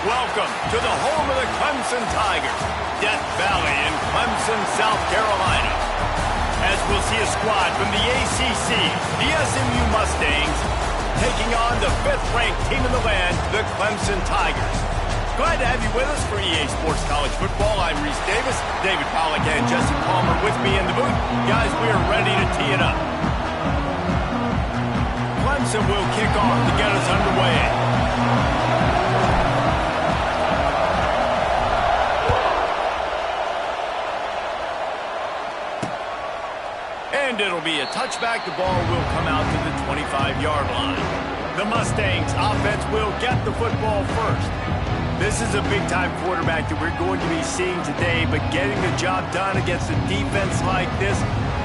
Welcome to the home of the Clemson Tigers, Death Valley in Clemson, South Carolina. As we'll see a squad from the ACC, the SMU Mustangs, taking on the 5th-ranked team in the land, the Clemson Tigers. Glad to have you with us for EA Sports College Football. I'm Reese Davis, David Pollack and Jesse Palmer with me in the booth. Guys, we are ready to tee it up. Clemson will kick off to get us underway. And it'll be a touchback. The ball will come out to the 25-yard line. The Mustangs offense will get the football first. This is a big-time quarterback that we're going to be seeing today, but getting the job done against a defense like this,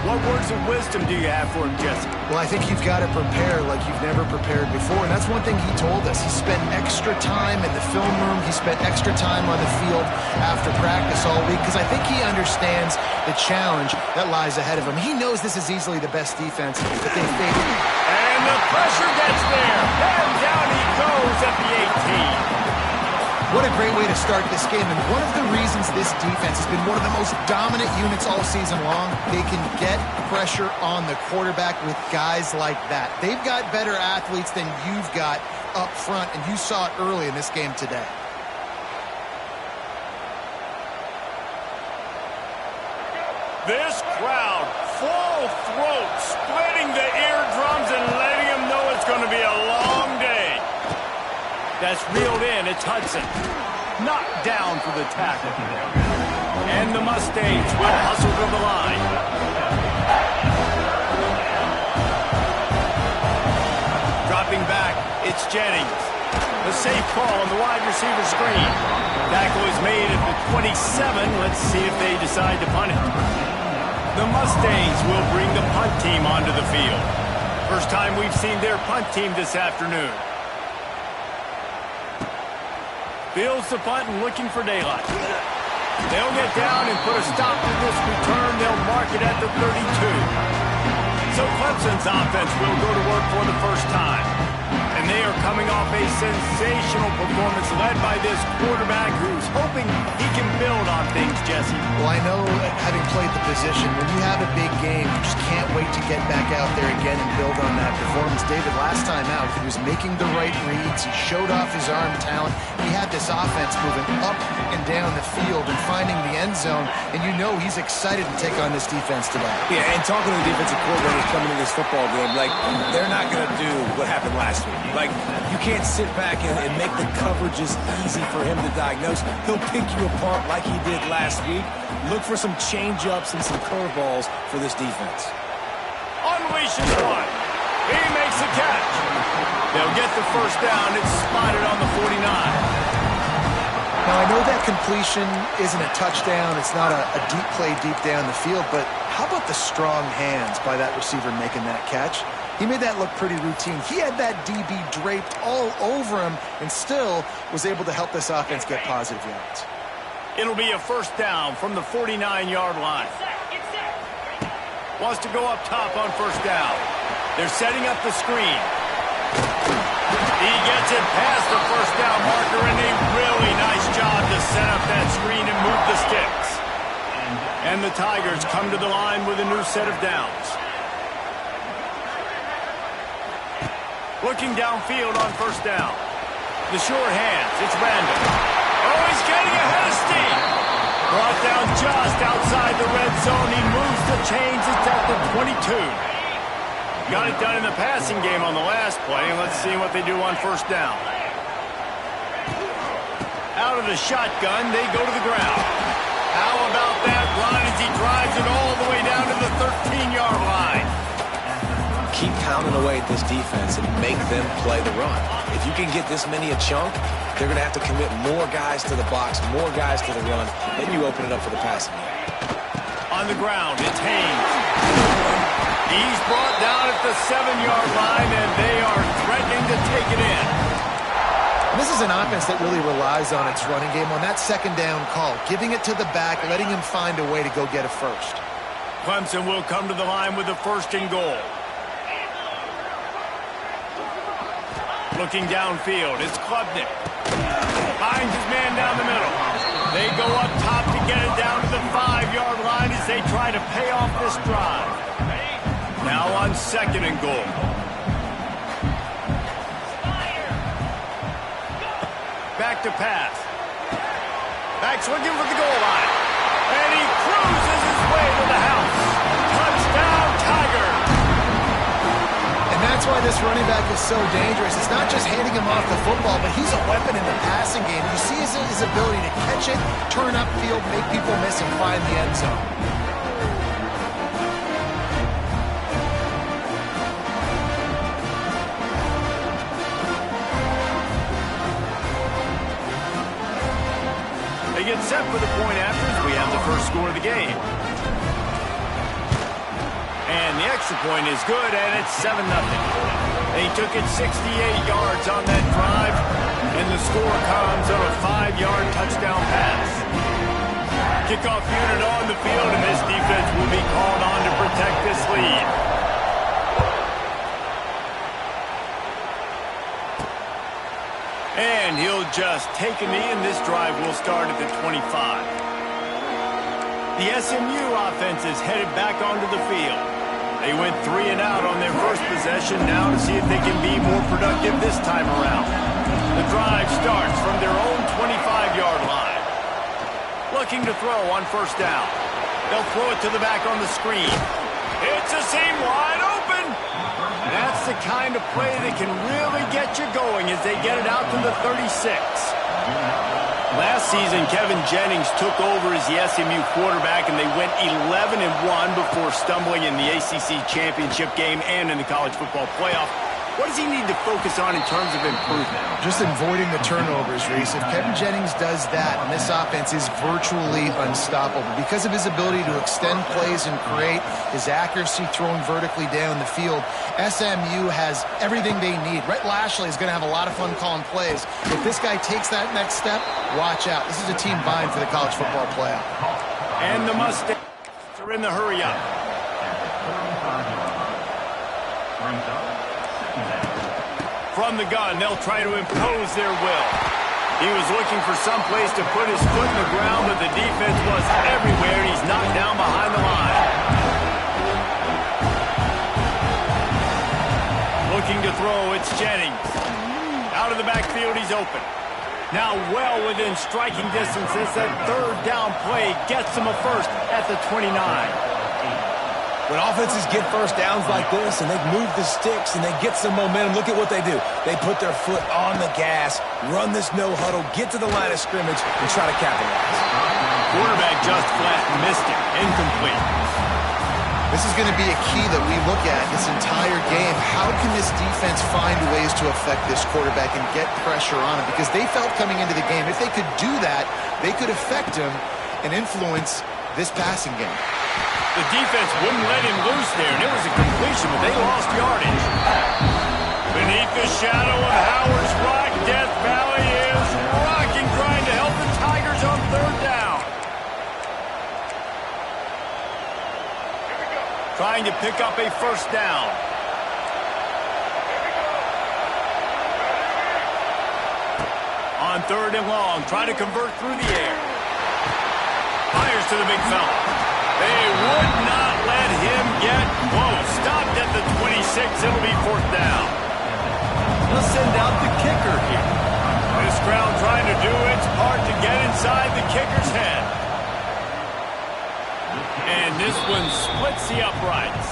what words of wisdom do you have for him, Jesse? Well, I think you've got to prepare like you've never prepared before, and that's one thing he told us. He spent extra time in the film room. He spent extra time on the field after practice all week because I think he understands the challenge that lies ahead of him. He knows this is easily the best defense that they've faced. And the pressure gets there. And down he goes at the 18. What a great way to start this game, and one of the reasons this defense has been one of the most dominant units all season long, they can get pressure on the quarterback with guys like that. They've got better athletes than you've got up front, and you saw it early in this game today. This crowd, full throat, splitting the eardrums and letting them know it's going to be a long day. That's reeled in. It's Hudson. Knocked down for the tackle. And the Mustangs will hustle to the line. Dropping back, it's Jennings. The safe call on the wide receiver screen. Tackle is made at the 27. Let's see if they decide to punt it. The Mustangs will bring the punt team onto the field. First time we've seen their punt team this afternoon. Fields the punt and looking for daylight. They'll get down and put a stop to this return. They'll mark it at the 32. So Clemson's offense will go to work for the first time. And they are coming off a sensational performance led by this quarterback who's hoping he can build on things, Jesse. Well, I know, having played the position, when you have a big game, you just can't wait to get back out there again and build on that performance. David, last time out, he was making the right reads. He showed off his arm talent. He had this offense moving up and down the field and finding the end zone, and you know he's excited to take on this defense today. Yeah, and talking to the defensive coordinators coming into this football game, like, they're not going to do what happened last week. Like, you can't sit back and make the coverages easy for him to diagnose. He'll pick you apart like he did last week. Look for some change-ups and some curveballs for this defense. Unleashes one. He makes a catch. They'll get the first down. It's spotted on the 49. Now, I know that completion isn't a touchdown. It's not a deep play deep down the field, but how about the strong hands by that receiver making that catch? He made that look pretty routine. He had that DB draped all over him and still was able to help this offense get positive yards. It'll be a first down from the 49-yard line. Wants to go up top on first down. They're setting up the screen. He gets it past the first down marker, and a really nice job to set up that screen and move the sticks. And the Tigers come to the line with a new set of downs. Looking downfield on first down. The sure hands. It's Randall. Oh, he's getting ahead of steam. Brought down just outside the red zone. He moves the chains. It's at the 22. Got it done in the passing game on the last play. Let's see what they do on first down. Out of the shotgun, they go to the ground. How about that run as he drives it all the way down to the 13-yard line? Keep pounding away at this defense and make them play the run. If you can get this many a chunk, they're going to have to commit more guys to the box, more guys to the run. Then you open it up for the passing game. On the ground, it's Haynes. He's brought down at the 7-yard line, and they are threatening to take it in. This is an offense that really relies on its running game on that second down call, giving it to the back, letting him find a way to go get a first. Clemson will come to the line with the first and goal. Looking downfield, it's Klubnik. Finds on 2nd and goal. Back to pass. Back swinging for the goal line. And he cruises his way to the house. Touchdown, Tigers! And that's why this running back is so dangerous. It's not just handing him off the football, but he's a weapon in the passing game. You see his ability to catch it, turn upfield, make people miss, and find the end zone. They get set for the point after as we have the first score of the game. And the extra point is good, and it's 7-0. They took it 68 yards on that drive, and the score comes on a 5-yard touchdown pass. Kickoff unit on the field, and this defense will be called on to protect this lead. And he'll just take a knee, and this drive will start at the 25. The SMU offense is headed back onto the field. They went 3 and out on their first possession, now to see if they can be more productive this time around. The drive starts from their own 25-yard line. Looking to throw on first down. They'll throw it to the back on the screen. It's a seam wide open. That's the kind of play that can really get you going as they get it out to the 36. Last season, Kevin Jennings took over as the SMU quarterback, and they went 11-1 before stumbling in the ACC championship game and in the college football playoff. What does he need to focus on in terms of improvement? Just avoiding the turnovers, Reese. If Kevin Jennings does that, this offense is virtually unstoppable. Because of his ability to extend plays and create, his accuracy throwing vertically down the field, SMU has everything they need. Rhett Lashley is going to have a lot of fun calling plays. If this guy takes that next step, watch out. This is a team vying for the college football playoff. And the Mustangs are in the hurry-up. From the gun, they'll try to impose their will. He was looking for some place to put his foot in the ground, but the defense was everywhere, and he's knocked down behind the line. Looking to throw, it's Jennings. Out of the backfield, he's open. Now well within striking distance as that third down play gets him a first at the 29. When offenses get first downs like this and they move the sticks and they get some momentum, look at what they do. They put their foot on the gas, run this no huddle, get to the line of scrimmage, and try to capitalize. Quarterback just flat missed it. Incomplete. This is going to be a key that we look at this entire game. How can this defense find ways to affect this quarterback and get pressure on him? Because they felt coming into the game, if they could do that, they could affect him and influence this passing game. The defense wouldn't let him loose there, and it was a completion, but they lost yardage. Beneath the shadow of Howard's Rock, Death Valley is rocking, trying to help the Tigers on third down. Trying to pick up a first down. On third and long, trying to convert through the air. Fires to the big fella. They would not let him get close. Stopped at the 26. It'll be fourth down. They'll send out the kicker here. This crowd trying to do its part to get inside the kicker's head. And this one splits the uprights.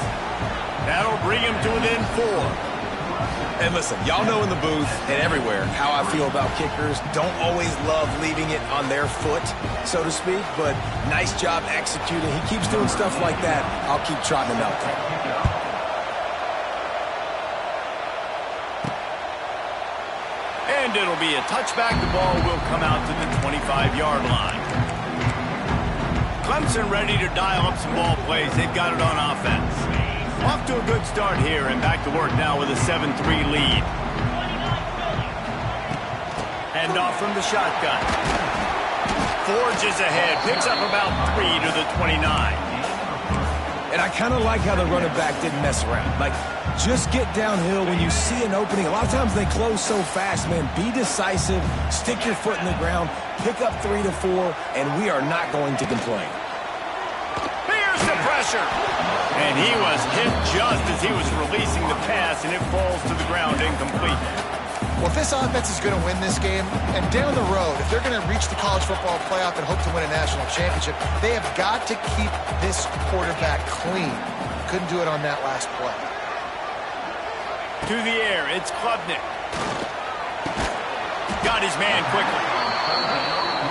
That'll bring him to within 4. And listen, y'all know in the booth and everywhere how I feel about kickers. Don't always love leaving it on their foot, so to speak, but nice job executing. He keeps doing stuff like that. I'll keep trotting him out there. And it'll be a touchback. The ball will come out to the 25-yard line. Clemson ready to dial up some ball plays. They've got it on offense. Off to a good start here, and back to work now with a 7-3 lead. Hand off from the shotgun. Forges ahead, picks up about 3 to the 29. And I kind of like how the running back didn't mess around. Like, just get downhill when you see an opening. A lot of times they close so fast, man. Be decisive, stick your foot in the ground, pick up 3 to 4, and we are not going to complain. Here's the pressure. pressure. And he was hit just as he was releasing the pass, and it falls to the ground incomplete. Well, if this offense is going to win this game, and down the road, if they're going to reach the college football playoff and hope to win a national championship, they have got to keep this quarterback clean. Couldn't do it on that last play. To the air, it's Klubnik. Got his man quickly.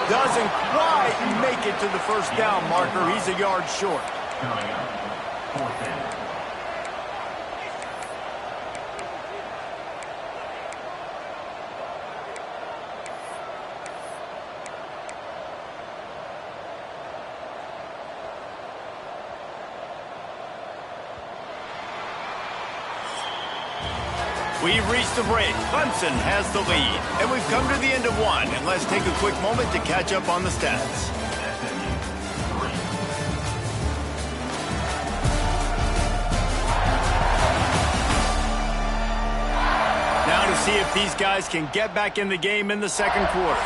Doesn't quite make it to the first down marker. He's a yard short. We've reached the break. Clemson has the lead. And we've come to the end of one. And let's take a quick moment to catch up on the stats. Now to see if these guys can get back in the game in the second quarter.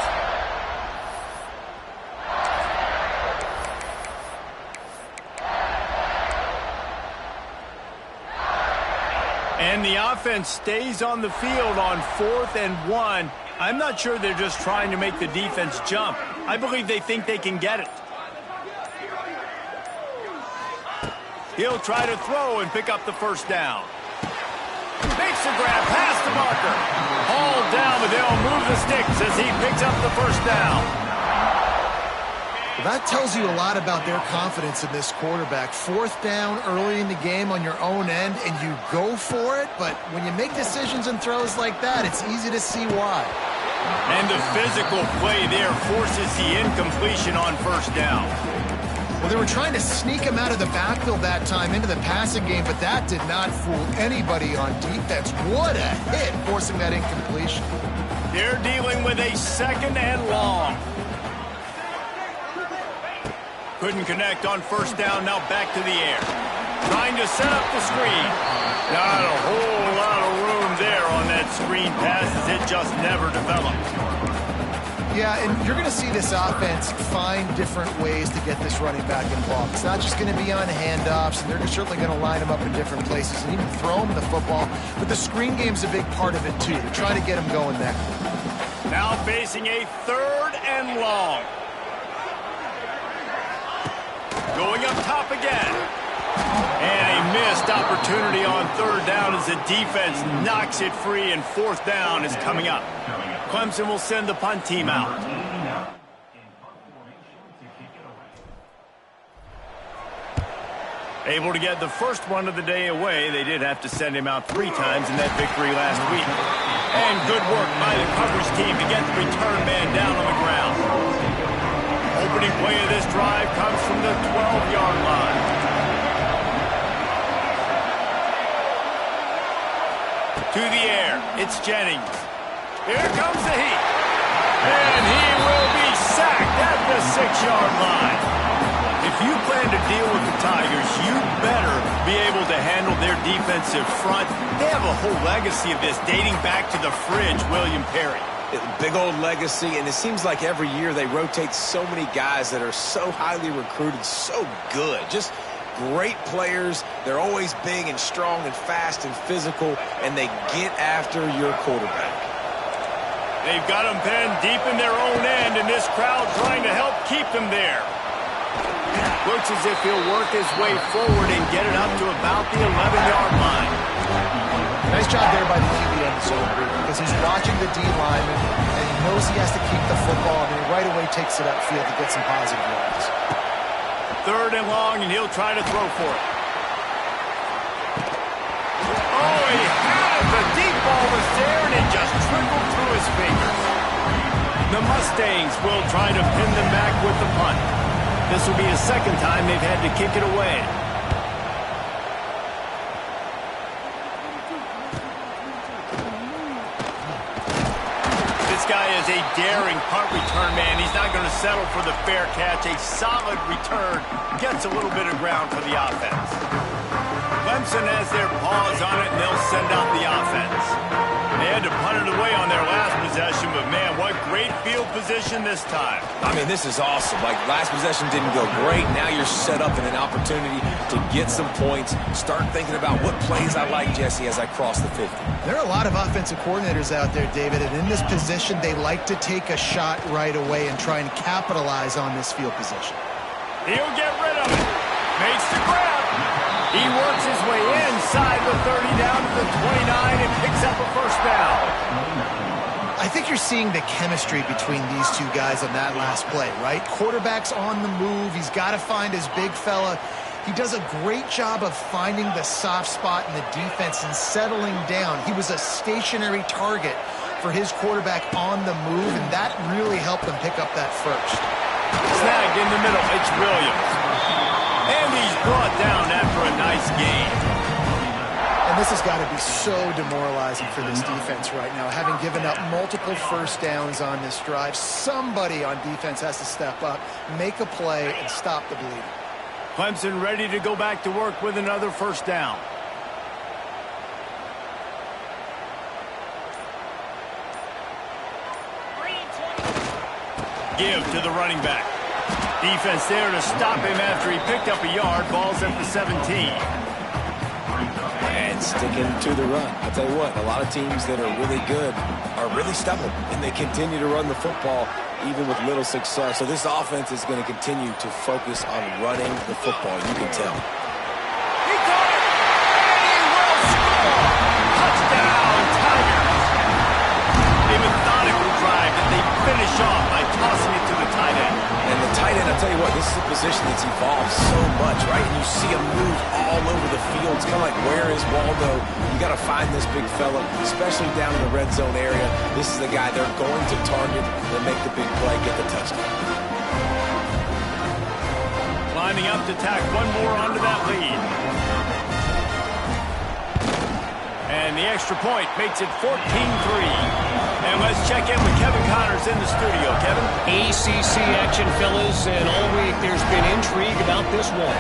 And the offense stays on the field on 4th and 1. I'm not sure they're just trying to make the defense jump. I believe they think they can get it. He'll try to throw and pick up the first down. Makes a grab past the marker. Hauled down, but they'll move the sticks as he picks up the first down. Well, that tells you a lot about their confidence in this quarterback. 4th down early in the game on your own end, and you go for it. But when you make decisions and throws like that, it's easy to see why. And the physical play there forces the incompletion on first down. Well, they were trying to sneak him out of the backfield that time into the passing game, but that did not fool anybody on defense. What a hit, forcing that incompletion. They're dealing with a 2nd and long. Couldn't connect on first down, now back to the air. Trying to set up the screen. Not a whole lot of room there on that screen pass as it just never developed. Yeah, and you're going to see this offense find different ways to get this running back involved. It's not just going to be on handoffs, and they're certainly going to line him up in different places and even throw him the football. But the screen game's a big part of it, too. They're trying to get him going there. Now facing a 3rd and long. Going up top again. And a missed opportunity on 3rd down as the defense knocks it free, and 4th down is coming up. Clemson will send the punt team out. Able to get the first one of the day away. They did have to send him out 3 times in that victory last week. And good work by the coverage team to get the return man down on the ground. Opening play of this drive comes from the 12-yard line. To the air, it's Jennings. Here comes the heat. And he will be sacked at the 6-yard line. If you plan to deal with the Tigers, you better be able to handle their defensive front. They have a whole legacy of this dating back to the fridge, William Perry. Big old legacy, and it seems like every year they rotate so many guys that are so highly recruited, so good. Just great players. They're always big and strong and fast and physical, and they get after your quarterback. They've got him pinned deep in their own end, and this crowd trying to help keep them there. Looks as if he'll work his way forward and get it up to about the 11-yard line. Nice job there by the QB on the zone read, because he's watching the D lineman, and he knows he has to keep the football, and he right away takes it upfield to get some positive yards. 3rd and long, and he'll try to throw for it. Oh, he had it! The deep ball was there, and it just trickled through his fingers. The Mustangs will try to pin them back with the punt. This will be the 2nd time they've had to kick it away. This guy is a daring punt return man. He's not going to settle for the fair catch. A solid return gets a little bit of ground for the offense. Clemson has their paws on it, and they'll send out the offense. They had to punt it away on their last possession, but man, what great field position this time. I mean, this is awesome. Like, last possession didn't go great. Now you're set up in an opportunity to get some points. Start thinking about what plays I like, Jesse, as I cross the 50. There are a lot of offensive coordinators out there, David, and in this position, they like to take a shot right away and try and capitalize on this field position. He'll get rid of it. Makes the grab. He works his way inside the 30 down to the 29 and picks up a first down. I think you're seeing the chemistry between these two guys on that last play, right? Quarterback's on the move. He's got to find his big fella. He does a great job of finding the soft spot in the defense and settling down. He was a stationary target for his quarterback on the move, and that really helped him pick up that first. Snagged in the middle. It's Williams. And he's brought down after a nice gain. And this has got to be so demoralizing for this defense right now. Having given up multiple first downs on this drive, somebody on defense has to step up, make a play, and stop the bleeding. Clemson ready to go back to work with another first down. Give to the running back. Defense there to stop him after he picked up a yard. Ball's at the 17. And sticking to the run. I'll tell you what, a lot of teams that are really good are really stubborn, and they continue to run the football even with little success. So this offense is going to continue to focus on running the football. You can tell. He caught it, and he will score. Touchdown, Tigers. A methodical drive that they finish off by tossing it to the tight end. And the tight end, I'll tell you what, this is a position that's evolved so much, right? And you see him move all over the field. It's kind of like, where is Waldo? You got to find this big fella, especially down in the red zone area. This is the guy they're going to target and make the big play, get the touchdown. Lining up to tack one more onto that lead. And the extra point makes it 14-3. And let's check in with Kevin Connors in the studio. Kevin? ACC action, fellas, and all week there's been intrigue about this one.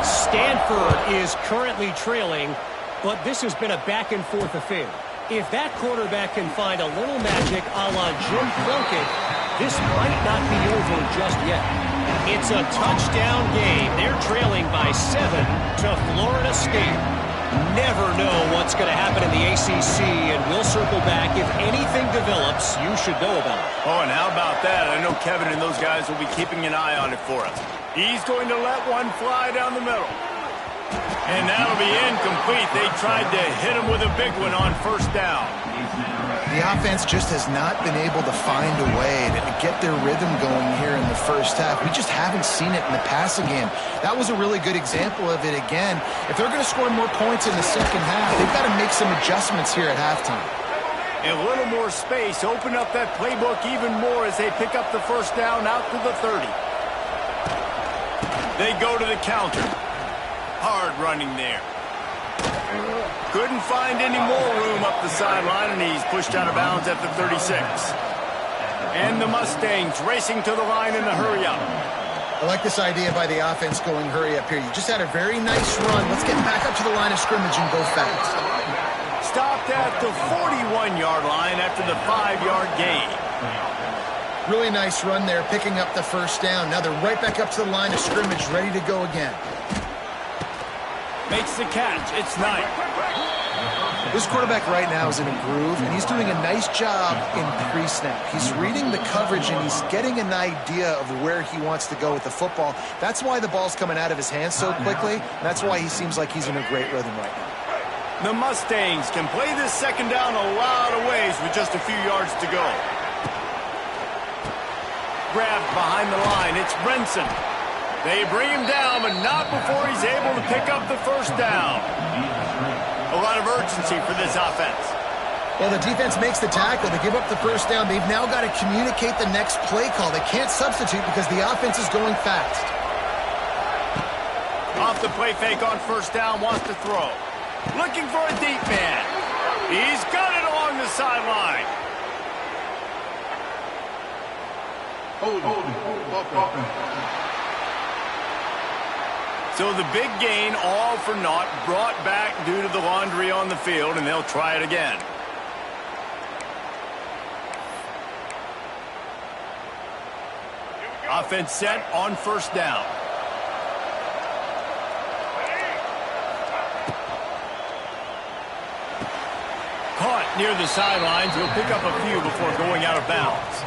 Stanford is currently trailing, but this has been a back-and-forth affair. If that quarterback can find a little magic a la Jim Plunkett, this might not be over just yet. It's a touchdown game. They're trailing by 7 to Florida State. Never know what's going to happen in the ACC, and we'll circle back. If anything develops, you should know about it. Oh, and how about that? I know Kevin and those guys will be keeping an eye on it for us. He's going to let one fly down the middle. And that'll be incomplete. They tried to hit him with a big one on first down. The offense just has not been able to find a way to get their rhythm going here in the first half. We just haven't seen it in the passing game. That was a really good example of it again. If they're going to score more points in the second half, they've got to make some adjustments here at halftime. A little more space, open up that playbook even more as they pick up the first down out to the 30. They go to the counter. Hard running there. Couldn't find any more room up the sideline, and he's pushed out of bounds at the 36. And the Mustangs racing to the line in the hurry-up. I like this idea by the offense going hurry-up here. You just had a very nice run. Let's get back up to the line of scrimmage and go fast. Stopped at the 41-yard line after the 5-yard gain. Really nice run there, picking up the first down. Now they're right back up to the line of scrimmage, ready to go again. Makes the catch. It's Knight. This quarterback right now is in a groove, and he's doing a nice job in pre-snap. He's reading the coverage, and he's getting an idea of where he wants to go with the football. That's why the ball's coming out of his hands so quickly. That's why he seems like he's in a great rhythm right now. The Mustangs can play this second down a lot of ways with just a few yards to go. Grabbed behind the line. It's Brinson. They bring him down, but not before he's able to pick up the first down. A lot of urgency for this offense. Well, the defense makes the tackle. They give up the first down. They've now got to communicate the next play call. They can't substitute because the offense is going fast. Off the play fake on first down, wants to throw. Looking for a deep man. He's got it along the sideline. So the big gain, all for naught, brought back due to the laundry on the field, and they'll try it again. Offense set on first down. Caught near the sidelines. He'll pick up a few before going out of bounds.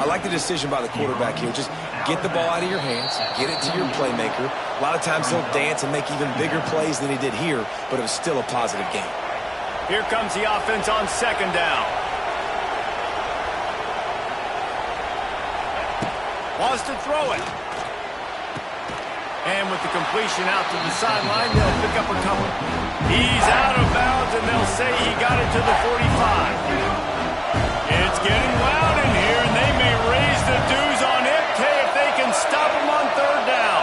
I like the decision by the quarterback here. Just get the ball out of your hands, get it to your playmaker. A lot of times he'll dance and make even bigger plays than he did here, but it was still a positive game. Here comes the offense on second down. Wants to throw it. And with the completion out to the sideline, they'll pick up a couple. He's out of bounds, and they'll say he got it to the 45. It's getting loud in here, and they may raise the dues on it if they can stop him on third down.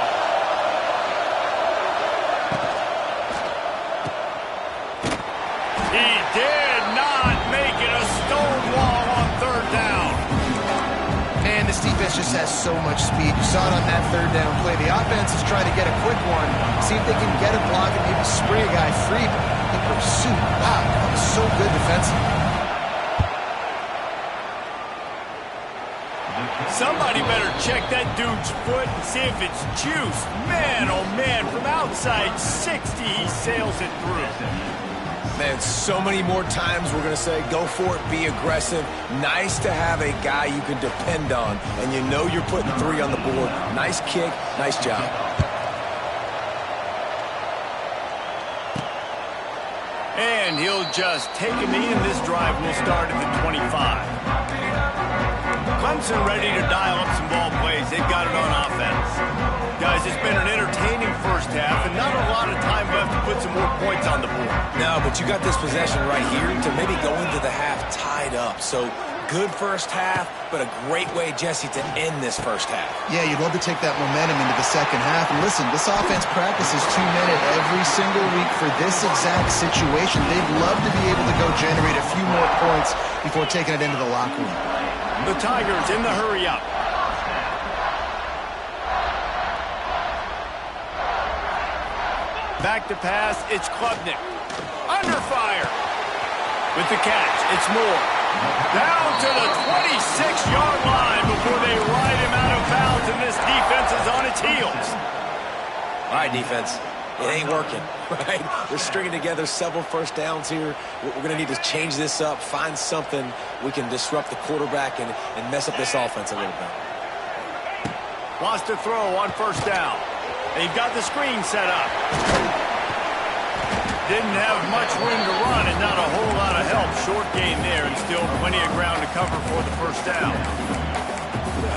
He did not make it a stone wall on third down. Man, this defense just has so much speed. You saw it on that third down play. The offense is trying to get a quick one, see if they can get a block and maybe spray a guy free. But in pursuit, wow, that was so good defensively. Somebody better check that dude's foot and see if it's juiced. Man, oh man, from outside 60, he sails it through. Man, so many more times we're going to say, go for it, be aggressive. Nice to have a guy you can depend on, and you know you're putting 3 on the board. Nice kick, nice job. And he'll just take a knee, and this drive will start at the 25. Clemson ready to dial up some ball plays. They've got it on offense. Guys, it's been an entertaining first half, and not a lot of time left to put some more points on the board. No, but you got this possession right here to maybe go into the half tied up. So good first half, but a great way, Jesse, to end this first half. Yeah, you'd love to take that momentum into the second half. And listen, this offense practices 2-minute every single week for this exact situation. They'd love to be able to go generate a few more points before taking it into the locker room. The Tigers in the hurry-up. Back to pass, it's Klubnik. Under fire. With the catch, it's Moore. Down to the 26-yard line before they ride him out of bounds, and this defense is on its heels. All right, defense. It ain't working, right? We're stringing together several first downs here. We're going to need to change this up, find something we can disrupt the quarterback and mess up this offense a little bit. Wants to throw on first down. They've got the screen set up. Didn't have much room to run and not a whole lot of help. Short gain there and still plenty of ground to cover for the first down.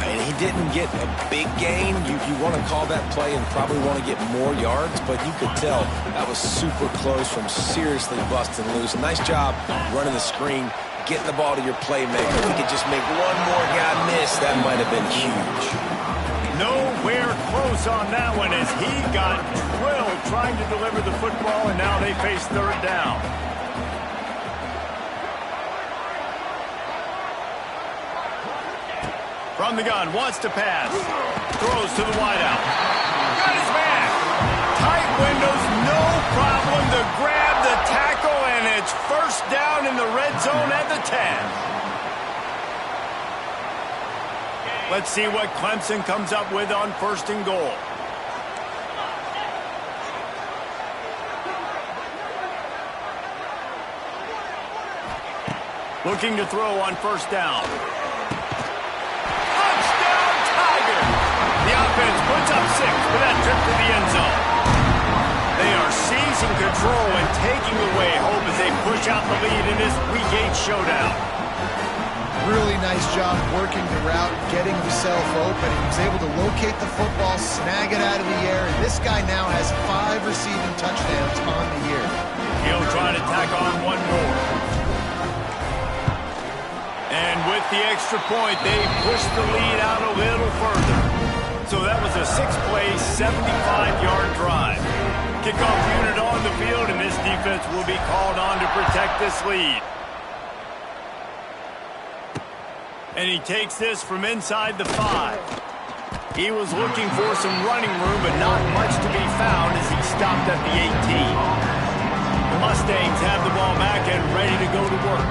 And he didn't get a big gain. You want to call that play and probably want to get more yards, but you could tell that was super close from seriously busting loose. Nice job running the screen, getting the ball to your playmaker. If we could just make one more guy miss, that might have been huge. Nowhere close on that one as he got drilled trying to deliver the football, and now they face third down. From the gun, wants to pass. Throws to the wideout. Got his man. Tight windows, no problem to grab the tackle, and it's first down in the red zone at the 10. Let's see what Clemson comes up with on first and goal. Looking to throw on first down. The offense puts up 6 for that trip to the end zone. They are seizing control and taking away hope as they push out the lead in this Week 8 showdown. Really nice job working the route, getting himself open. He was able to locate the football, snag it out of the air, and this guy now has 5 receiving touchdowns on the year. He'll try to tack on one more. And with the extra point, they push the lead out a little further. So that was a 6-play, 75-yard drive. Kickoff unit on the field, and this defense will be called on to protect this lead. And he takes this from inside the 5. He was looking for some running room, but not much to be found as he stopped at the 18. The Mustangs have the ball back and ready to go to work.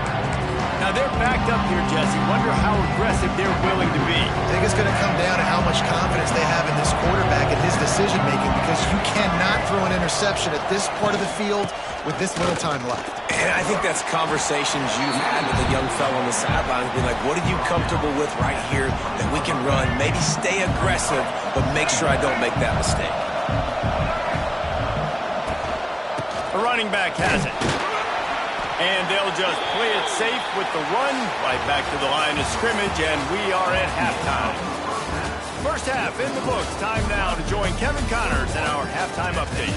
Now they're backed up here, Jesse. Wonder how aggressive they're willing to be. I think it's going to come down to how much confidence they have in this quarterback and his decision-making, because you cannot throw an interception at this part of the field with this little time left. And I think that's conversations you've had with a young fellow on the sidelines, being like, what are you comfortable with right here that we can run? Maybe stay aggressive, but make sure I don't make that mistake. The running back has it. And they'll just play it safe with the run right back to the line of scrimmage, and we are at halftime. First half in the books. Time now to join Kevin Connors in our halftime update.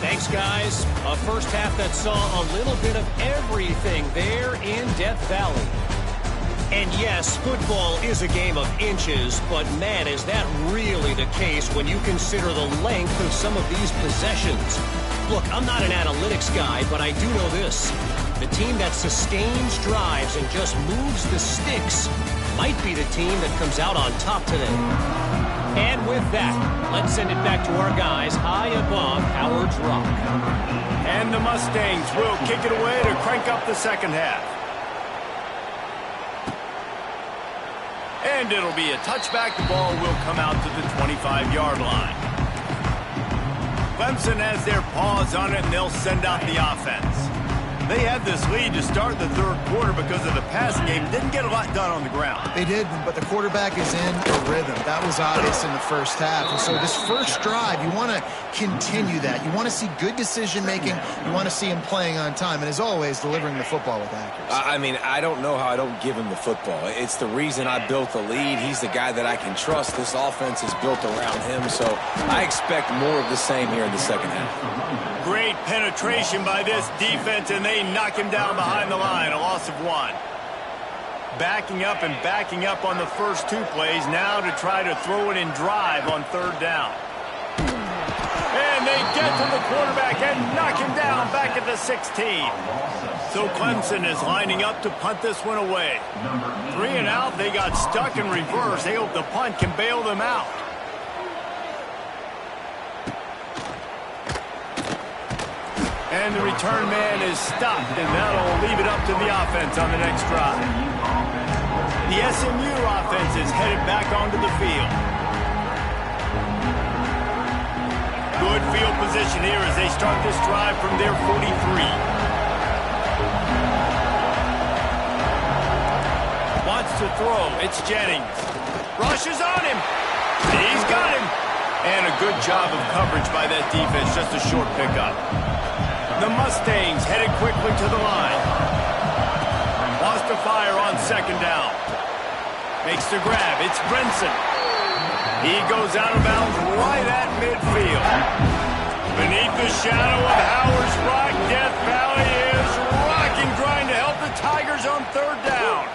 Thanks, guys. A first half that saw a little bit of everything there in Death Valley. And yes, football is a game of inches, but man, is that really the case when you consider the length of some of these possessions. Look, I'm not an analytics guy, but I do know this. The team that sustains drives and just moves the sticks might be the team that comes out on top today. And with that, let's send it back to our guys high above Howard's Rock. And the Mustangs will kick it away to crank up the second half. And it'll be a touchback. The ball will come out to the 25-yard line. Clemson has their paws on it, and they'll send out the offense. They had this lead to start the third quarter because of the passing game. Didn't get a lot done on the ground. They did, but the quarterback is in a rhythm. That was obvious in the first half. And so this first drive, you want to continue that. You want to see good decision-making. You want to see him playing on time. And as always, delivering the football with accuracy. I mean, I don't know how I don't give him the football. It's the reason I built the lead. He's the guy that I can trust. This offense is built around him. So I expect more of the same here in the second half. Great penetration by this defense, and they knock him down behind the line, a loss of 1. Backing up and backing up on the first 2 plays, now to try to throw it in drive on third down. And they get to the quarterback and knock him down back at the 16. So Clemson is lining up to punt this one away. 3 and out, they got stuck in reverse. They hope the punt can bail them out. And the return man is stopped, and that'll leave it up to the offense on the next drive. The SMU offense is headed back onto the field. Good field position here as they start this drive from their 43. Wants to throw. It's Jennings. Rushes on him. He's got him. And a good job of coverage by that defense. Just a short pickup. The Mustangs headed quickly to the line. Wants to fire on second down. Makes the grab. It's Brinson. He goes out of bounds right at midfield. Beneath the shadow of Howard's Rock, Death Valley is rocking, trying to help the Tigers on third down.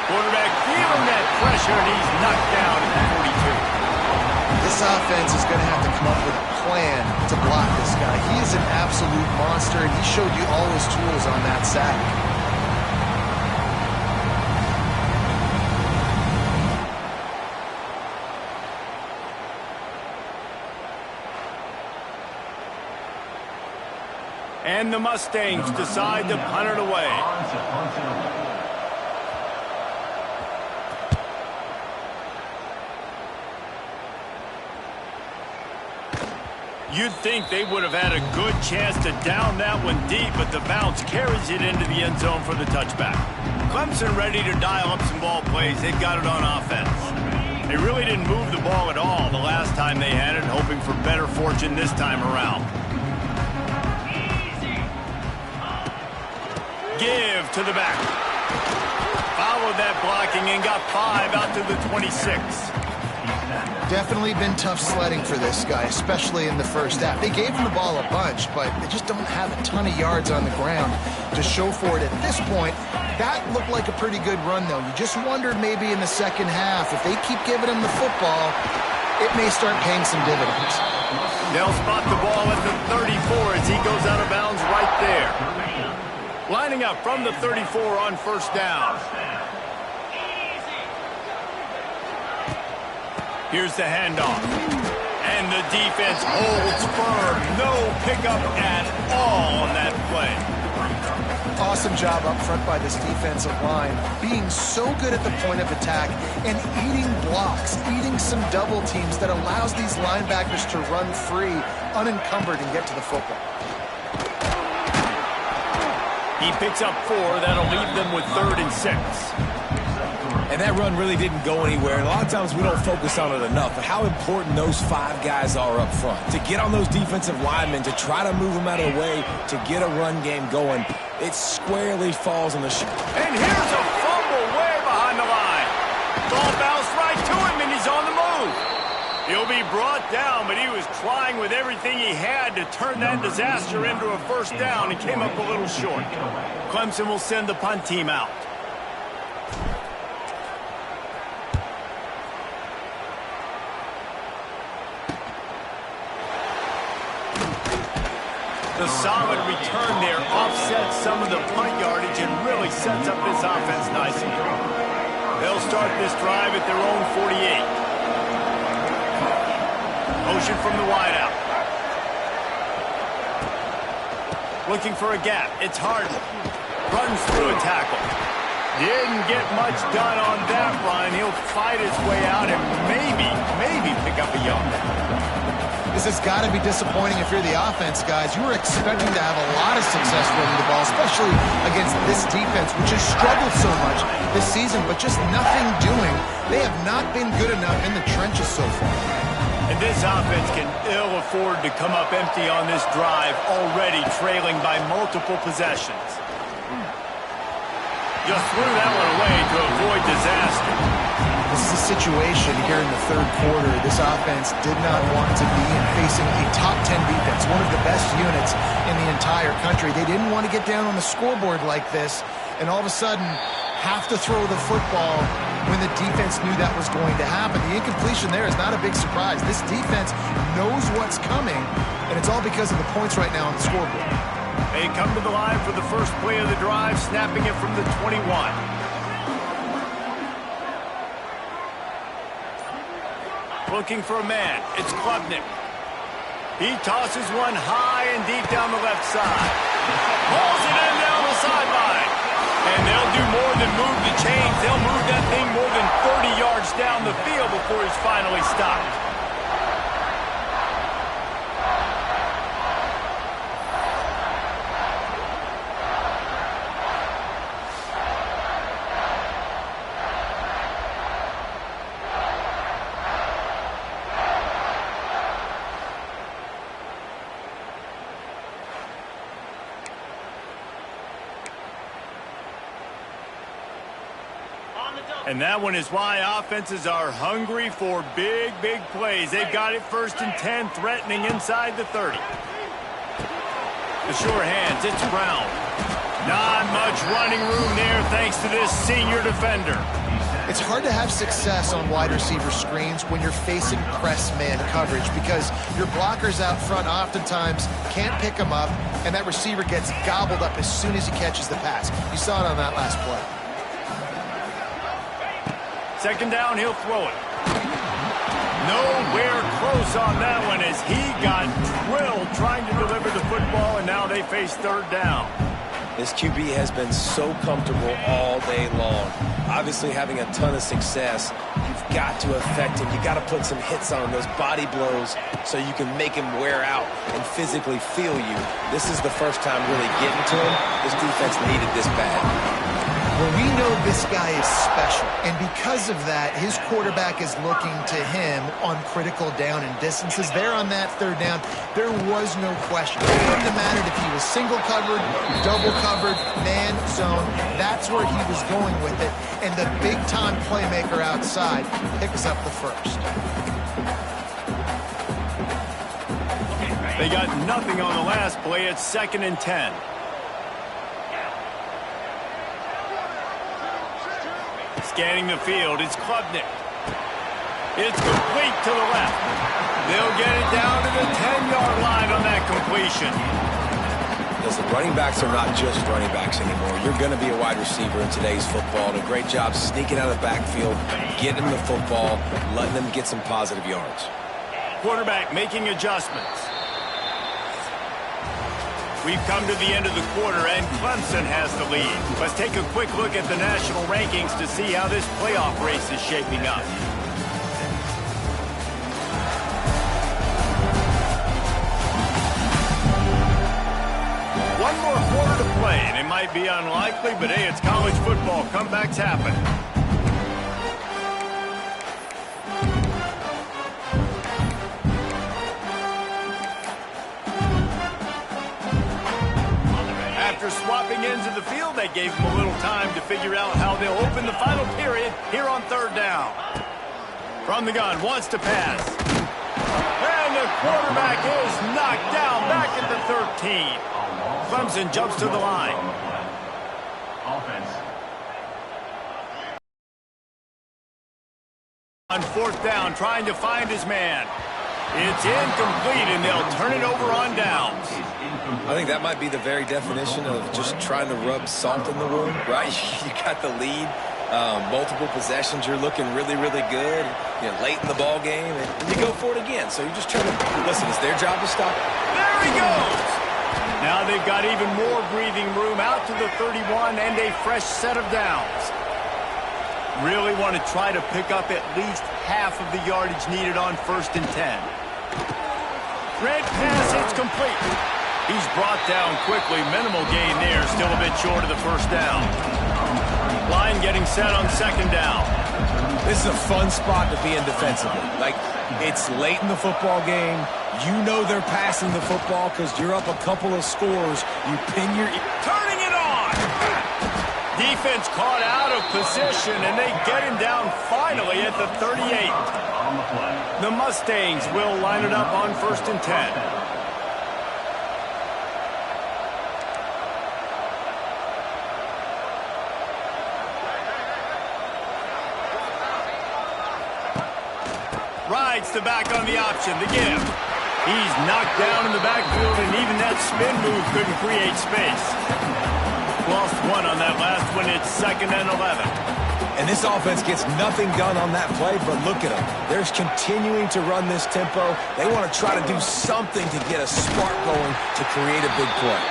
Quarterback feeling that pressure, and he's knocked down at the 42. This offense is going to have to come up with a plan to block this guy. He is an absolute monster, and he showed you all his tools on that sack. And the Mustangs decide to punt it away. You'd think they would have had a good chance to down that one deep, but the bounce carries it into the end zone for the touchback. Clemson ready to dial up some ball plays. They've got it on offense. They really didn't move the ball at all the last time they had it, hoping for better fortune this time around. Give to the back. Followed that blocking and got 5 out to the 26. Definitely been tough sledding for this guy, especially in the first half. They gave him the ball a bunch, but they just don't have a ton of yards on the ground to show for it at this point. That looked like a pretty good run, though. You just wondered maybe in the second half, if they keep giving him the football, it may start paying some dividends. They'll spot the ball at the 34 as he goes out of bounds right there. Lining up from the 34 on first down. Here's the handoff. And the defense holds firm. No pickup at all on that play. Awesome job up front by this defensive line, being so good at the point of attack and eating blocks, eating some double teams that allows these linebackers to run free, unencumbered, and get to the football. He picks up 4. That'll leave them with 3rd and 6. And that run really didn't go anywhere. And a lot of times we don't focus on it enough, but how important those 5 guys are up front. To get on those defensive linemen, to try to move them out of the way, to get a run game going, it squarely falls on the shoulder. And here's a fumble way behind the line. Ball bounced right to him, and he's on the move. He'll be brought down, but he was trying with everything he had to turn that disaster into a first down and came up a little short. Clemson will send the punt team out. The solid return there offsets some of the punt yardage and really sets up this offense nicely. They'll start this drive at their own 48. Motion from the wideout. Looking for a gap. It's Harden. Runs through a tackle. Didn't get much done on that run. He'll fight his way out and maybe pick up a yard. This has got to be disappointing if you're the offense, guys. You were expecting to have a lot of success running the ball, especially against this defense, which has struggled so much this season, but just nothing doing. They have not been good enough in the trenches so far. And this offense can ill afford to come up empty on this drive, already trailing by multiple possessions. Just threw that one away to avoid disaster. This is a situation here in the 3rd quarter this offense did not want to be in, facing a top 10 defense, one of the best units in the entire country. They didn't want to get down on the scoreboard like this and all of a sudden have to throw the football when the defense knew that was going to happen. The incompletion there is not a big surprise. This defense knows what's coming, and it's all because of the points right now on the scoreboard. They come to the line for the first play of the drive, snapping it from the 21. Looking for a man. It's Klubnik. He tosses one high and deep down the left side. Pulls it in down the sideline. And they'll do more than move the chains. They'll move that thing more than 30 yards down the field before he's finally stopped. And that one is why offenses are hungry for big plays. They've got it 1st and 10, threatening inside the 30. The sure hands, it's Brown. Not much running room there thanks to this senior defender. It's hard to have success on wide receiver screens when you're facing press man coverage because your blockers out front oftentimes can't pick them up, and that receiver gets gobbled up as soon as he catches the pass. You saw it on that last play. 2nd down, he'll throw it. Nowhere close on that one as he got drilled trying to deliver the football, and now they face 3rd down. This QB has been so comfortable all day long. Obviously having a ton of success. You've got to affect him. You've got to put some hits on him, those body blows, so you can make him wear out and physically feel you. This is the first time really getting to him. This defense needed this bad. Well, we know this guy is special, and because of that, his quarterback is looking to him on critical down and distances. There on that 3rd down, there was no question. It wouldn't have mattered if he was single covered, double covered, man zone. That's where he was going with it, and the big-time playmaker outside picks up the 1st. They got nothing on the last play. It's 2nd and 10. Scanning the field, it's Klubnik. It's complete to the left. They'll get it down to the 10-yard line on that completion. because the running backs are not just running backs anymore. You're going to be a wide receiver in today's football. And a great job sneaking out of the backfield, getting them the football, letting them get some positive yards. Quarterback making adjustments. We've come to the end of the quarter, and Clemson has the lead. Let's take a quick look at the national rankings to see how this playoff race is shaping up. One more quarter to play, and it might be unlikely, but hey, it's college football. Comebacks happen. After swapping ends of the field, they gave them a little time to figure out how they'll open the final period here on third down. From the gun, wants to pass. And the quarterback is knocked down back at the 13. Clemson jumps to the line. On fourth down, trying to find his man. It's incomplete, and they'll turn it over on downs. I think that might be the very definition of just trying to rub salt in the wound, right? You got the lead, multiple possessions, you're looking really, really good, late in the ball game, and you go for it again. So you're just trying to, listen, it's their job to stop it. There he goes! Now they've got even more breathing room out to the 31 and a fresh set of downs. Really want to try to pick up at least half of the yardage needed on 1st and 10. Red pass, it's complete. He's brought down quickly. Minimal gain there, still a bit short of the first down. Line getting set on 2nd down. This is a fun spot to be in defensively. Like, it's late in the football game. You know they're passing the football because you're up a couple of scores. You pin your... Turning it on! Defense caught out of position, and they get him down finally at the 38. The Mustangs will line it up on 1st and 10. Rides the back on the option, the give. He's knocked down in the backfield, and even that spin move couldn't create space. Lost one on that last one. It's 2nd and 11. And this offense gets nothing done on that play, but look at them. They're continuing to run this tempo. They want to try to do something to get a spark going to create a big play.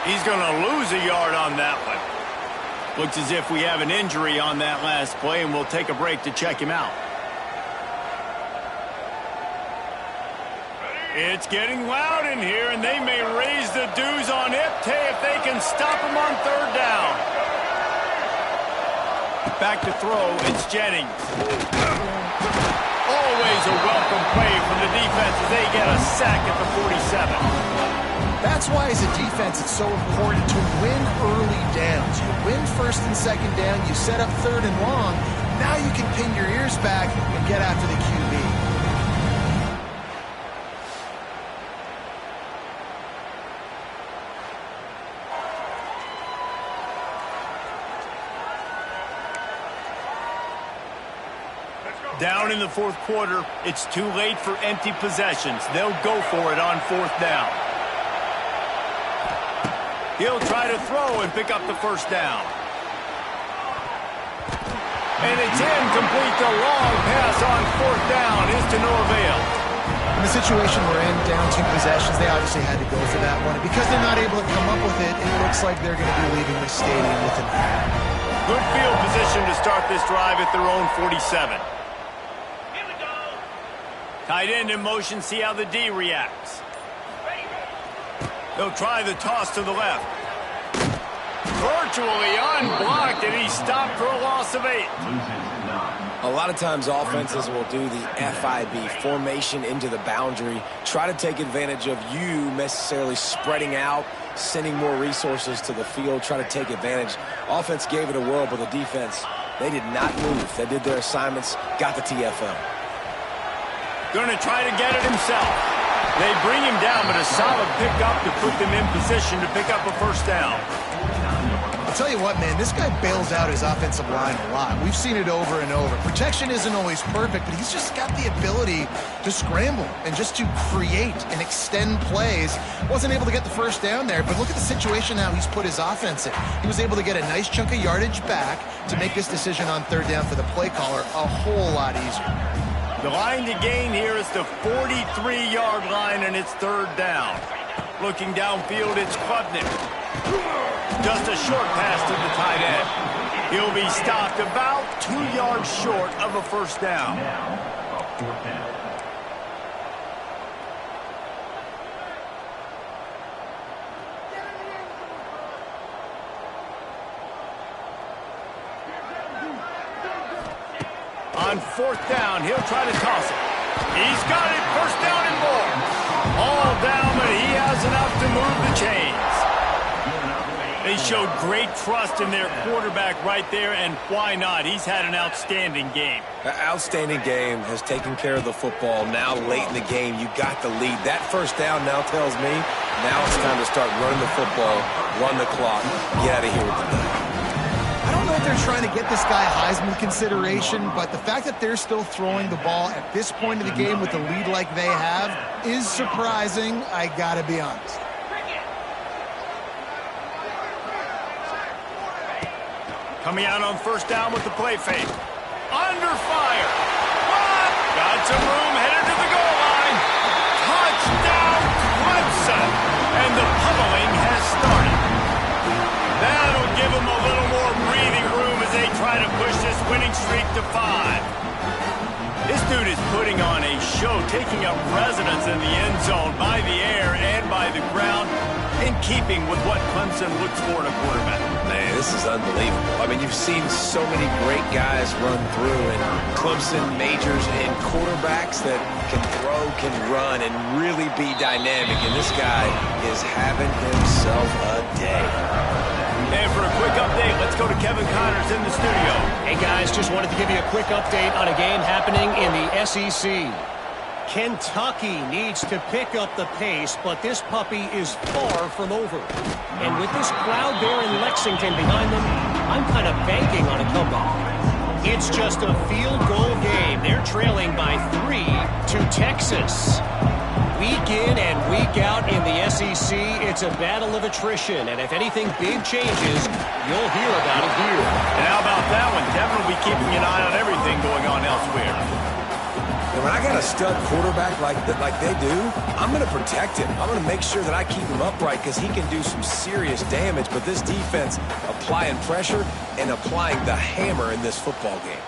He's going to lose a yard on that one. Looks as if we have an injury on that last play, and we'll take a break to check him out. It's getting loud in here, and they may raise the dues on Ipte if they can stop him on 3rd down. Back to throw, it's Jennings. Always a welcome play from the defense as they get a sack at the 47. That's why, as a defense, it's so important to win early downs. You win 1st and 2nd down, you set up 3rd and long. Now you can pin your ears back and get after the QB. Down in the 4th quarter, it's too late for empty possessions. They'll go for it on 4th down. He'll try to throw and pick up the 1st down. And it's incomplete. The long pass on 4th down is to no avail. In the situation we're in, down 2 possessions, they obviously had to go for that one. And because they're not able to come up with it, it looks like they're going to be leaving the stadium with an ad. Good field position to start this drive at their own 47. Tight end in motion, see how the D reacts. They'll try the toss to the left. Virtually unblocked, and he's stopped for a loss of 8. A lot of times offenses will do the FIB, formation into the boundary, try to take advantage of you necessarily spreading out, sending more resources to the field, try to take advantage. Offense gave it a whirl, but the defense, they did not move. They did their assignments, got the TFL. Going to try to get it himself. They bring him down, but a solid pickup to put them in position to pick up a 1st down. I'll tell you what, man, this guy bails out his offensive line a lot. We've seen it over and over. Protection isn't always perfect, but he's just got the ability to scramble and just to create and extend plays. Wasn't able to get the first down there, but look at the situation now he's put his offense in. He was able to get a nice chunk of yardage back to make this decision on third down for the play caller a whole lot easier. The line to gain here is the 43-yard line, and it's third down. Looking downfield, it's Klubnik. Just a short pass to the tight end. He'll be stopped about 2 yards short of a first down. On fourth down, he'll try to toss it. He's got it, first down and more. All down, but he has enough to move the chains. They showed great trust in their quarterback right there, and why not? He's had an outstanding game. An outstanding game, has taken care of the football. Now late in the game, you got the lead. That first down now tells me now it's time to start running the football, run the clock, get out of here with the ball. I don't know if they're trying to get this guy Heisman consideration, but the fact that they're still throwing the ball at this point of the game with a lead like they have is surprising, I gotta be honest. Coming out on first down with the play fake. Under fire. Got some room, headed to the goal line. Touchdown, Clemson. And the pummeling has started. That'll give them a little more breathing room as they try to push this winning streak to 5. This dude is putting on a show, taking up residence in the end zone by the air and by the ground, in keeping with what Clemson looks for in a quarterback. Man, this is unbelievable. I mean, you've seen so many great guys run through, and Clemson majors in quarterbacks that can throw, can run, and really be dynamic. And this guy is having himself a day. And for a quick update, let's go to Kevin Connors in the studio. Hey, guys, just wanted to give you a quick update on a game happening in the SEC. Kentucky needs to pick up the pace, but this puppy is far from over. And with this crowd there in Lexington behind them, I'm kind of banking on a comeback. It's just a field goal game. They're trailing by 3 to Texas. Week in and week out in the SEC, it's a battle of attrition. And if anything big changes, you'll hear about it here. And how about that one? Devin will be keeping an eye on everything going on elsewhere. And when I got a stud quarterback like they do, I'm going to protect him. I'm going to make sure that I keep him upright because he can do some serious damage. But this defense applying pressure and applying the hammer in this football game.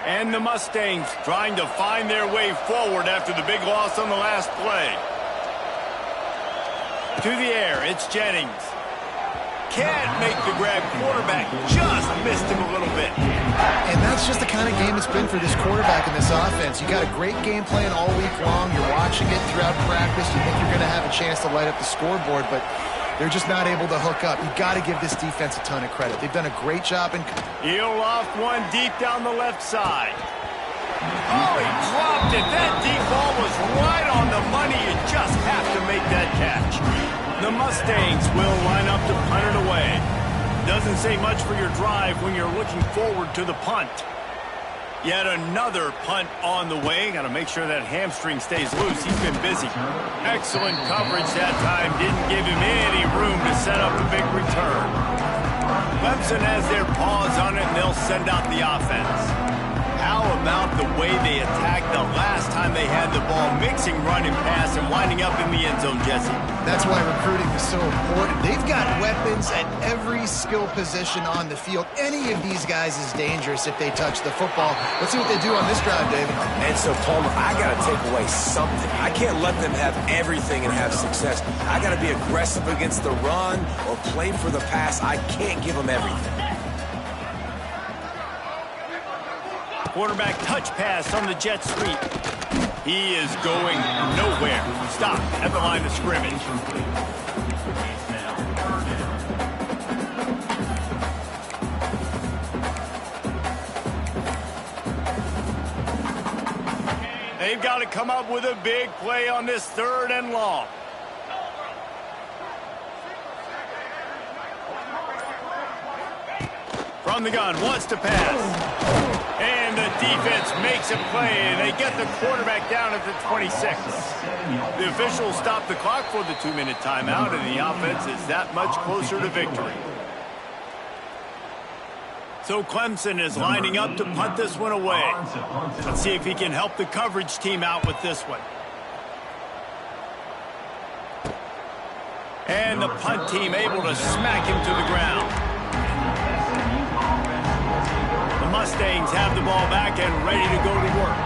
And the Mustangs trying to find their way forward after the big loss on the last play. To the air, it's Jennings. Can't make the grab. Quarterback just missed him a little bit. And that's just the kind of game it's been for this quarterback in this offense. You got a great game plan all week long. You're watching it throughout practice. You think you're going to have a chance to light up the scoreboard, but they're just not able to hook up. You've got to give this defense a ton of credit. They've done a great job. He'll loft one deep down the left side. Oh, he dropped it. That deep ball was right on the money. You just have to make that catch. The Mustangs will line up to punt it away. Doesn't say much for your drive when you're looking forward to the punt. Yet another punt on the way. Got to make sure that hamstring stays loose. He's been busy. Excellent coverage that time. Didn't give him any room to set up a big return. Clemson has their paws on it, and they'll send out the offense. How about the way they attacked the last time they had the ball, mixing run and pass and winding up in the end zone, Jesse? That's why recruiting is so important. They've got weapons at every skill position on the field. Any of these guys is dangerous if they touch the football. Let's see what they do on this drive, David. And so, Palmer, I got to take away something. I can't let them have everything and have success. I got to be aggressive against the run or play for the pass. I can't give them everything. Quarterback touch pass on the jet sweep. He is going nowhere. Stop at the line of scrimmage. they've got to come up with a big play on this 3rd and long. From the gun, wants to pass. And the defense makes a play, and they get the quarterback down at the 26. The officials stop the clock for the 2-minute timeout, and the offense is that much closer to victory. So Clemson is lining up to punt this one away. Let's see if he can help the coverage team out with this one. And the punt team able to smack him to the ground. The Mustangs have the ball back and ready to go to work.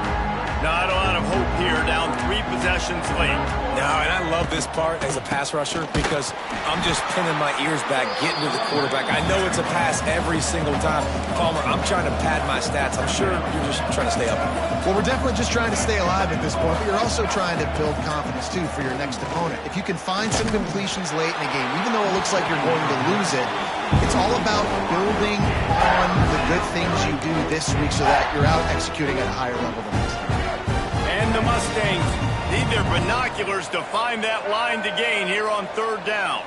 Not a lot of hope here, down 3 possessions late. No, and I love this part as a pass rusher because I'm just pinning my ears back, getting to the quarterback. I know it's a pass every single time. Palmer, I'm trying to pad my stats. I'm sure you're just trying to stay up. Well, we're definitely just trying to stay alive at this point, but you're also trying to build confidence, too, for your next opponent. If you can find some completions late in the game, even though it looks like you're going to lose it, it's all about building on the good things you do this week so that you're out executing at a higher level than next time. And the Mustangs need their binoculars to find that line to gain here on 3rd down.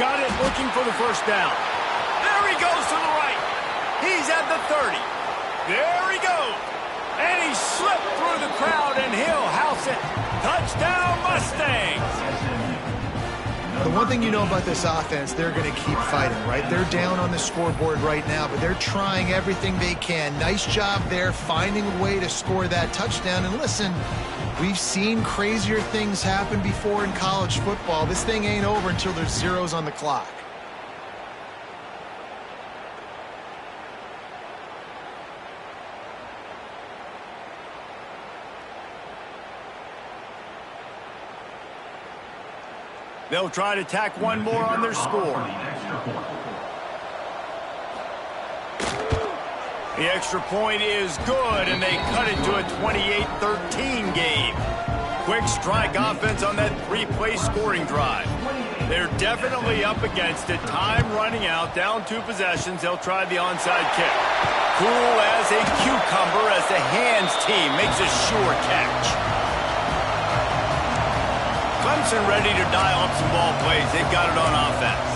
Got it, looking for the 1st down. There he goes to the right. He's at the 30. There he goes. And he slipped through the crowd, and he'll house it. Touchdown, Mustangs. The one thing you know about this offense, they're going to keep fighting, right? They're down on the scoreboard right now, but they're trying everything they can. Nice job there, finding a way to score that touchdown. And listen, we've seen crazier things happen before in college football. This thing ain't over until there's zeros on the clock. They'll try to tack one more on their score. The extra point is good, and they cut it to a 28-13 game. Quick strike offense on that 3-play scoring drive. They're definitely up against it. Time running out, down 2 possessions. They'll try the onside kick. Cool as a cucumber as the hands team makes a sure catch. Clemson ready to dial up some ball plays. They've got it on offense.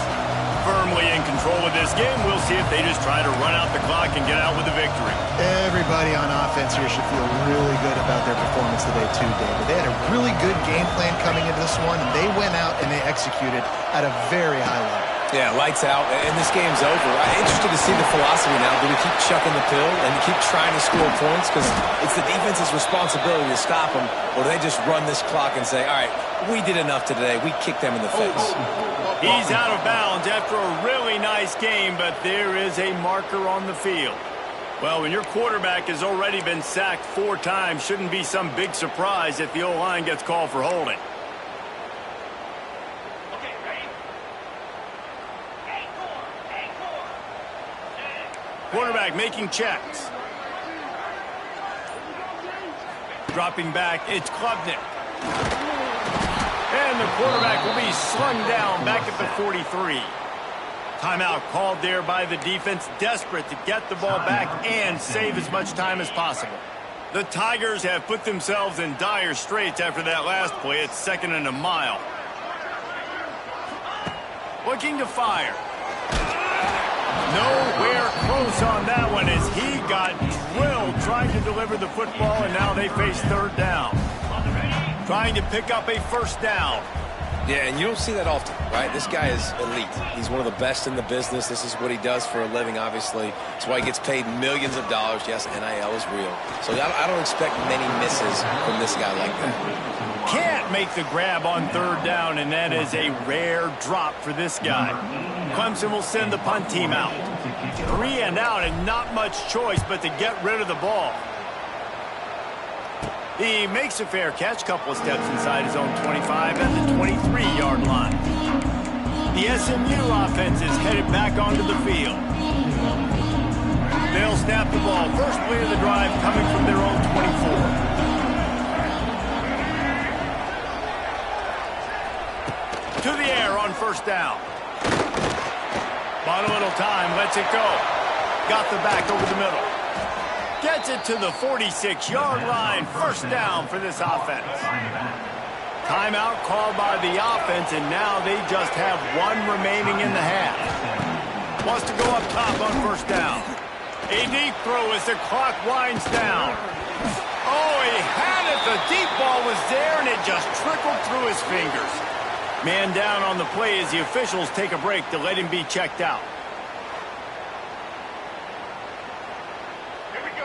Firmly in control of this game. We'll see if they just try to run out the clock and get out with a victory. Everybody on offense here should feel really good about their performance today too, David. They had a really good game plan coming into this one, and they went out and they executed at a very high level. Yeah, lights out, and this game's over. I'm interested to see the philosophy now. Do we keep chucking the pill and keep trying to score points? Because it's the defense's responsibility to stop them. Or do they just run this clock and say, all right, we did enough today. We kicked them in the face. He's out of bounds after a really nice game, but there is a marker on the field. Well, when your quarterback has already been sacked 4 times, shouldn't be some big surprise if the O-line gets called for holding. Quarterback making checks. Dropping back, it's Klubnik. And the quarterback will be slung down back at the 43. Timeout called there by the defense, desperate to get the ball back and save as much time as possible. The Tigers have put themselves in dire straits after that last play. It's 2nd and a mile. Looking to fire. Nowhere close on that one as he got drilled trying to deliver the football, and now they face 3rd down. Trying to pick up a 1st down. Yeah, and you don't see that often, right? This guy is elite. He's one of the best in the business. This is what he does for a living, obviously. That's why he gets paid millions of dollars. Yes, NIL is real. So I don't expect many misses from this guy like that. Can't make the grab on 3rd down, and that is a rare drop for this guy. Clemson will send the punt team out. 3 and out, and not much choice but to get rid of the ball. He makes a fair catch, couple of steps inside his own 25 at the 23-yard line. The SMU offense is headed back onto the field. They'll snap the ball. First play of the drive coming from their own 24. To the air on 1st down. Bought a little time, lets it go. Got the back over the middle. Gets it to the 46-yard line. First down for this offense. Timeout called by the offense, and now they just have one remaining in the half. Wants to go up top on first down. A deep throw as the clock winds down. Oh, he had it. The deep ball was there, and it just trickled through his fingers. Man down on the play as the officials take a break to let him be checked out.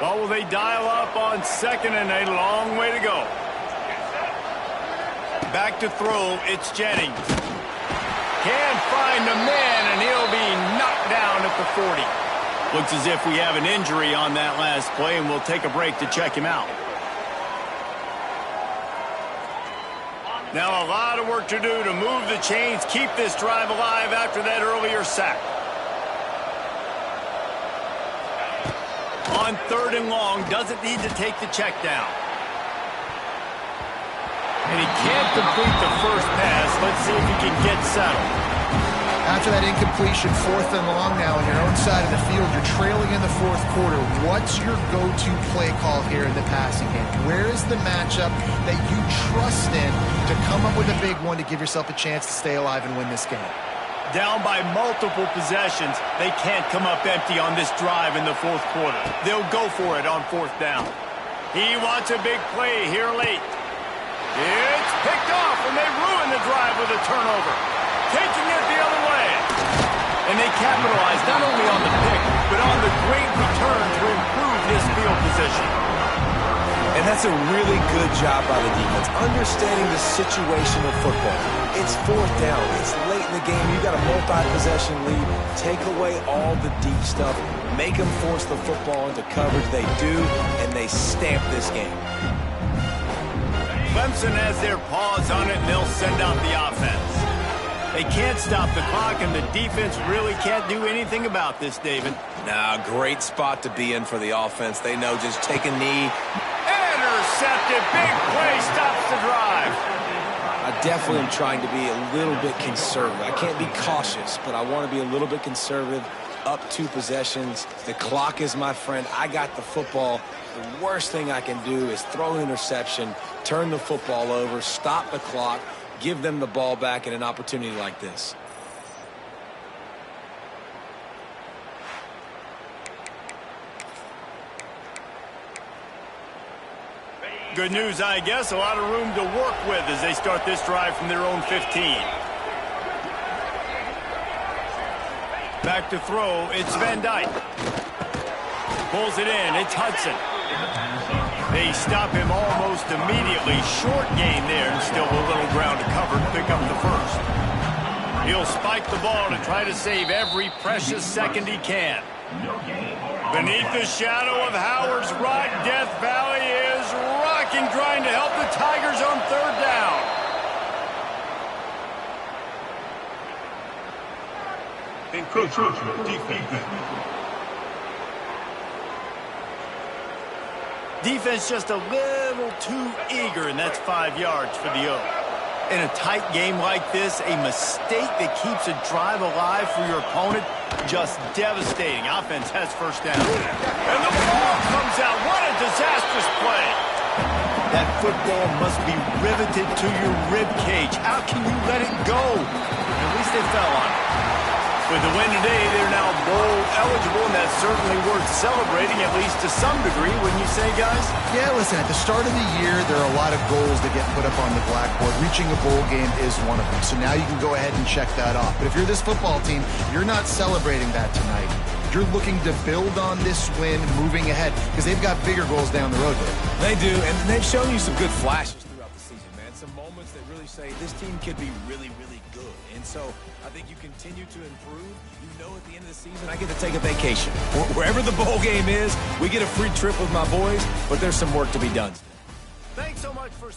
Well, will they dial up on second and a long way to go? Back to throw, it's Jennings. Can't find the man, and he'll be knocked down at the 40. Looks as if we have an injury on that last play, and we'll take a break to check him out. Now a lot of work to do to move the chains, keep this drive alive after that earlier sack. On third and long, doesn't need to take the check down. And he can't complete the first pass. Let's see if he can get settled. After that incompletion, fourth and long now on your own side of the field, you're trailing in the fourth quarter. What's your go-to play call here in the passing game? Where is the matchup that you trust in to come up with a big one to give yourself a chance to stay alive and win this game? Down by multiple possessions, they can't come up empty on this drive in the fourth quarter. They'll go for it on fourth down. He wants a big play here late. It's picked off, and they ruin the drive with a turnover. Taking it the other way. And they capitalize not only on the pick, but on the great return to improve his field position. And that's a really good job by the defense, understanding the situation of football. It's fourth down. It's late in the game. You got a multi-possession lead. Take away all the deep stuff. Make them force the football into coverage. They do, and they stamp this game. Clemson has their paws on it, and they'll send out the offense. They can't stop the clock, and the defense really can't do anything about this, David. Nah, great spot to be in for the offense. They know just take a knee. Intercepted. Big play stops the drive. I definitely am trying to be a little bit conservative. I can't be cautious, but I want to be a little bit conservative. Up 2 possessions. The clock is my friend. I got the football. The worst thing I can do is throw an interception, turn the football over, stop the clock, give them the ball back in an opportunity like this. Good news, I guess. A lot of room to work with as they start this drive from their own 15. Back to throw. It's Van Dyke. Pulls it in. It's Hudson. They stop him almost immediately. Short gain there, and still a little ground to cover to pick up the first. He'll spike the ball to try to save every precious second he can. Beneath the shadow of Howard's Rock, Death Valley is rocking, trying to help the Tigers on third down. Encroachment defense. Defense just a little too eager, and that's 5 yards for the O. In a tight game like this, a mistake that keeps a drive alive for your opponent, just devastating. Offense has first down. And the ball comes out. What a disastrous play. That football must be riveted to your rib cage. How can you let it go? At least they fell on it. With the win today, they're now bowl eligible, and that's certainly worth celebrating, at least to some degree, wouldn't you say, guys? Yeah, listen, at the start of the year, there are a lot of goals that get put up on the blackboard. Reaching a bowl game is one of them. So now you can go ahead and check that off. But if you're this football team, you're not celebrating that tonight. You're looking to build on this win moving ahead because they've got bigger goals down the road there. They do, and they've shown you some good flashes throughout the season, man. Some moments that really say this team could be really, really good. And so I think you continue to improve. You know at the end of the season, I get to take a vacation. Wherever the bowl game is, we get a free trip with my boys, but there's some work to be done. Thanks so much for